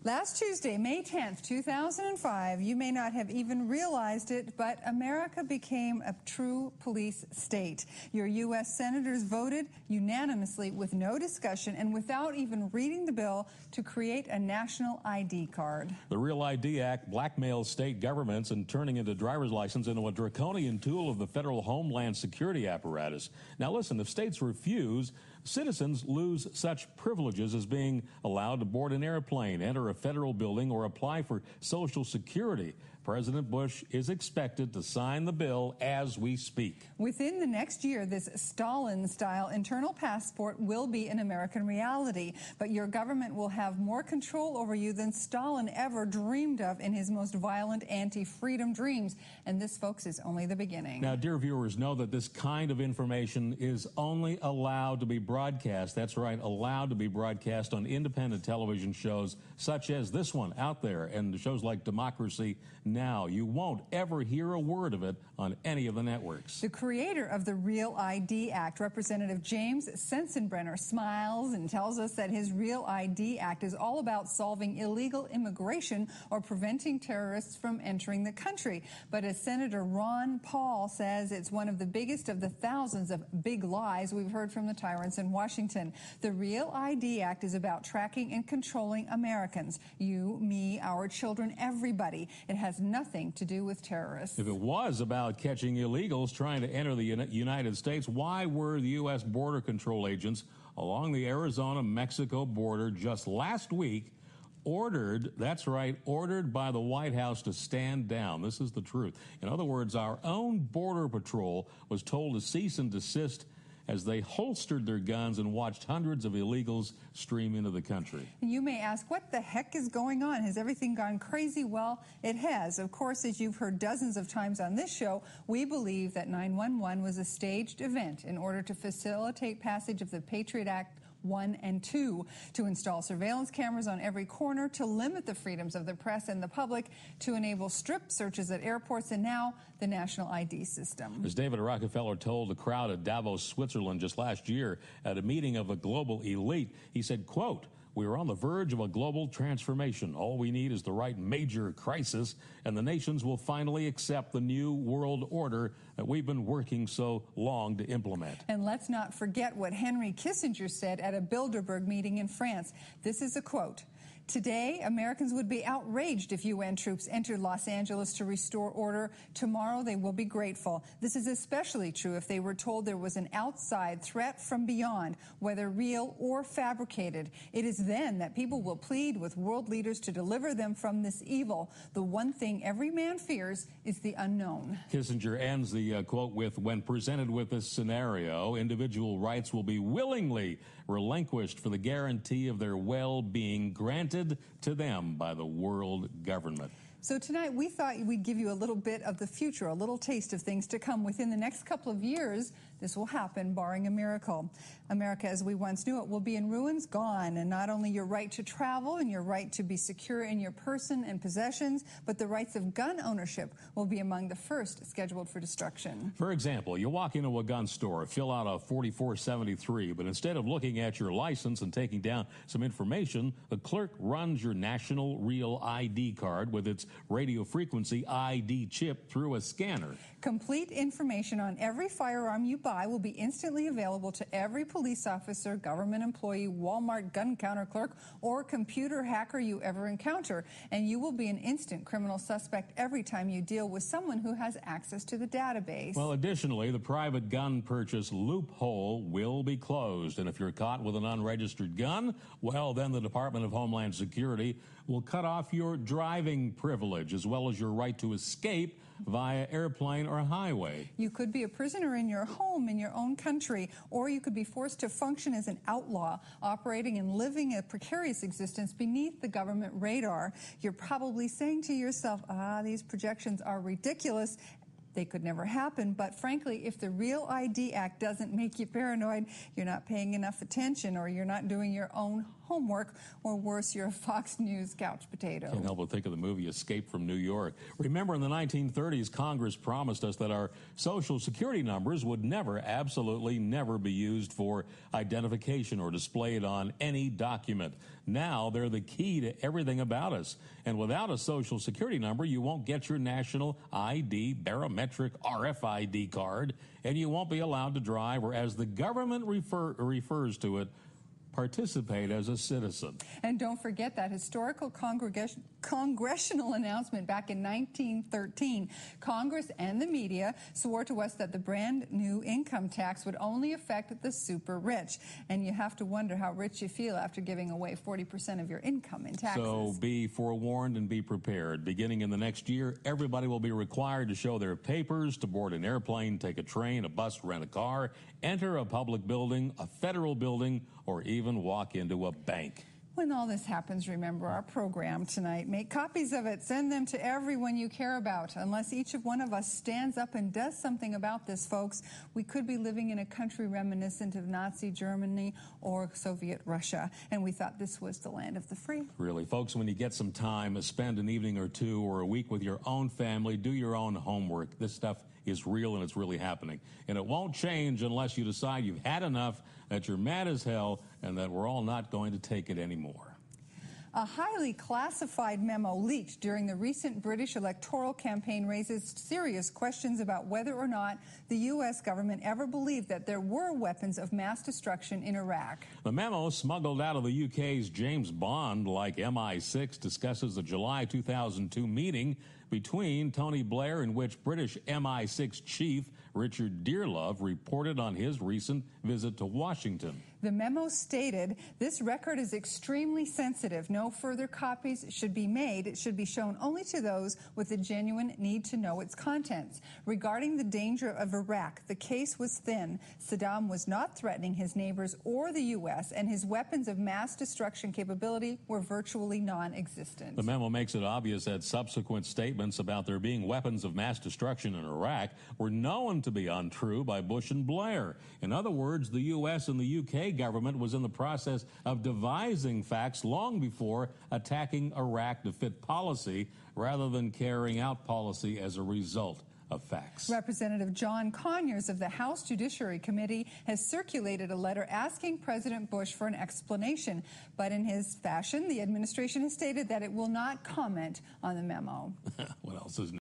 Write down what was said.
Last Tuesday, May 10th, 2005, you may not have even realized it, but America became a true police state. Your U.S. senators voted unanimously with no discussion and without even reading the bill to create a national ID card. The Real ID Act blackmails state governments and turning into driver's license into a draconian tool of the federal homeland security apparatus. Now listen, if states refuse, citizens lose such privileges as being allowed to board an airplane, enter a federal building, or apply for Social Security. President Bush is expected to sign the bill as we speak. Within the next year, this Stalin-style internal passport will be an American reality, but your government will have more control over you than Stalin ever dreamed of in his most violent anti-freedom dreams. And this, folks, is only the beginning. Now, dear viewers, know that this kind of information is only allowed to be broadcast. That's right, allowed to be broadcast on independent television shows such as this one out there and shows like Democracy Now. You won't ever hear a word of it on any of the networks. The creator of the Real ID Act, Representative James Sensenbrenner, smiles and tells us that his Real ID Act is all about solving illegal immigration or preventing terrorists from entering the country. But as Senator Ron Paul says, it's one of the biggest of the thousands of big lies we've heard from the tyrants in Washington. The Real ID Act is about tracking and controlling Americans. You, me, our children, everybody. It has nothing to do with terrorists. If it was about catching illegals trying to enter the United States, why were the U.S. Border Control agents along the Arizona-Mexico border just last week ordered, that's right, ordered by the White House to stand down? This is the truth. In other words, our own Border Patrol was told to cease and desist as they holstered their guns and watched hundreds of illegals stream into the country. You may ask, what the heck is going on? Has everything gone crazy? Well, it has. Of course, as you've heard dozens of times on this show, we believe that 911 was a staged event in order to facilitate passage of the Patriot Act 1 and 2, to install surveillance cameras on every corner, to limit the freedoms of the press and the public, to enable strip searches at airports, and now the national ID system. As David Rockefeller told a crowd at Davos, Switzerland just last year at a meeting of a global elite, he said, quote, "We are on the verge of a global transformation. All we need is the right major crisis, and the nations will finally accept the new world order that we've been working so long to implement." And let's not forget what Henry Kissinger said at a Bilderberg meeting in France. This is a quote. "Today, Americans would be outraged if UN troops entered Los Angeles to restore order. Tomorrow, they will be grateful. This is especially true if they were told there was an outside threat from beyond, whether real or fabricated. It is then that people will plead with world leaders to deliver them from this evil. The one thing every man fears is the unknown." Kissinger ends the quote with, "When presented with this scenario, individual rights will be willingly relinquished for the guarantee of their well-being granted to them by the world government." So tonight we thought we'd give you a little bit of the future, a little taste of things to come. Within the next couple of years, this will happen, barring a miracle. America, as we once knew it, will be in ruins, gone. And not only your right to travel and your right to be secure in your person and possessions, but the rights of gun ownership will be among the first scheduled for destruction. For example, you walk into a gun store, fill out a 4473, but instead of looking at your license and taking down some information, the clerk runs your national Real ID card with its radio frequency ID chip through a scanner. Complete information on every firearm you buy will be instantly available to every police officer, government employee, Walmart gun counter clerk, or computer hacker you ever encounter. And you will be an instant criminal suspect every time you deal with someone who has access to the database. Well, additionally, the private gun purchase loophole will be closed. And if you're caught with an unregistered gun, well, then the Department of Homeland Security will cut off your driving privilege as well as your right to escape via airplane or highway. You could be a prisoner in your home, in your own country, or you could be forced to function as an outlaw, operating and living a precarious existence beneath the government radar. You're probably saying to yourself, these projections are ridiculous. They could never happen, but frankly, if the Real ID Act doesn't make you paranoid, you're not paying enough attention or you're not doing your own homework, or worse, you're a Fox News couch potato. Can't help but think of the movie Escape from New York. Remember, in the 1930s, Congress promised us that our Social Security numbers would never, absolutely never be used for identification or displayed on any document. Now they're the key to everything about us. And without a Social Security number, you won't get your national ID, barometric RFID card, and you won't be allowed to drive, or as the government refers to it, participate as a citizen. And don't forget that historical congressional announcement back in 1913. Congress and the media swore to us that the brand new income tax would only affect the super rich. And you have to wonder how rich you feel after giving away 40% of your income in taxes. So be forewarned and be prepared. Beginning in the next year, everybody will be required to show their papers to board an airplane, take a train, a bus, rent a car, enter a public building, a federal building, or even walk into a bank. When all this happens, remember our program tonight. Make copies of it. Send them to everyone you care about. Unless each of one of us stands up and does something about this, folks, we could be living in a country reminiscent of Nazi Germany or Soviet Russia. And we thought this was the land of the free. Really, folks, when you get some time, spend an evening or two or a week with your own family, do your own homework. This stuff is real and it's really happening. And it won't change unless you decide you've had enough, that you're mad as hell, and that we're all not going to take it anymore. A highly classified memo leaked during the recent British electoral campaign raises serious questions about whether or not the U.S. government ever believed that there were weapons of mass destruction in Iraq. The memo, smuggled out of the UK's James Bond-like MI6, discusses the July 2002 meeting between Tony Blair, in which British MI6 chief Richard Dearlove reported on his recent visit to Washington. The memo stated, "This record is extremely sensitive. No further copies should be made. It should be shown only to those with a genuine need to know its contents. Regarding the danger of Iraq, the case was thin. Saddam was not threatening his neighbors or the U.S., and his weapons of mass destruction capability were virtually non-existent." The memo makes it obvious that subsequent statements about there being weapons of mass destruction in Iraq were known to be untrue by Bush and Blair. In other words, the U.S. and the U.K. government was in the process of devising facts long before attacking Iraq to fit policy rather than carrying out policy as a result of facts. Representative John Conyers of the House Judiciary Committee has circulated a letter asking President Bush for an explanation. But in his fashion, the administration has stated that it will not comment on the memo. What else is new?